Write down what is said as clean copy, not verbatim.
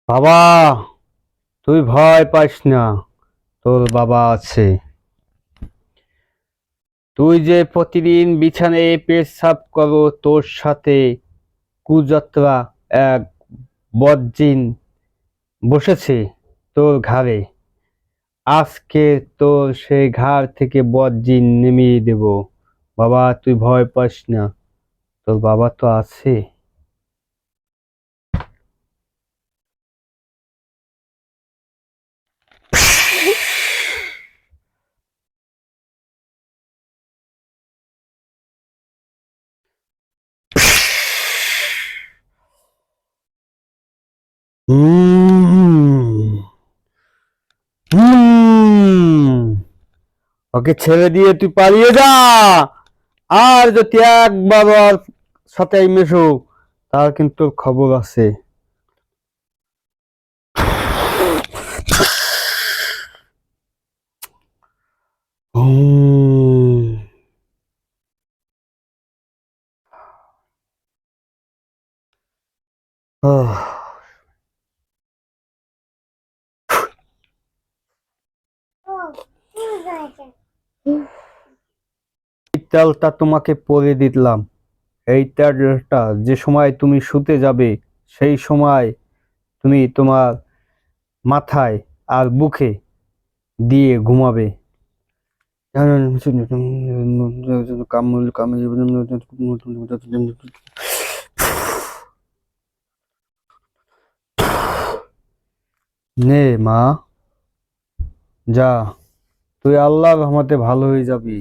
বাবা, তুই ভয় পাস না, তোর বাবা আছে। তুই যে প্রতিদিন বিছানায় পেচ্ছাব করো, তোর সাথে কুযাত্রা এক বদজিন বসেছে তোর ঘাড়ে। আজকে তোর সেই ঘাড় থেকে বদজিন নামিয়ে দেব। বাবা, তুই ভয় পাস না, তোর বাবা তো আছে। হুম হুম ওকে ছেড়ে দিয়ে তুই পালিয়ে যা। আর যদি একবার ওর সাথে মেশো, তার কিন্তু খবর আছে। হুম। আহ, এই তেলটা তোমাকে পরে দিলাম। এই তেলটা যে সময় তুমি শুতে যাবে, সেই সময় তুমি তোমার মাথায় আর বুকে দিয়ে ঘুমাবে। কামড় কামড়। নে মা, যা, তুই আল্লাহর রহমতে ভালো হয়ে যাবি।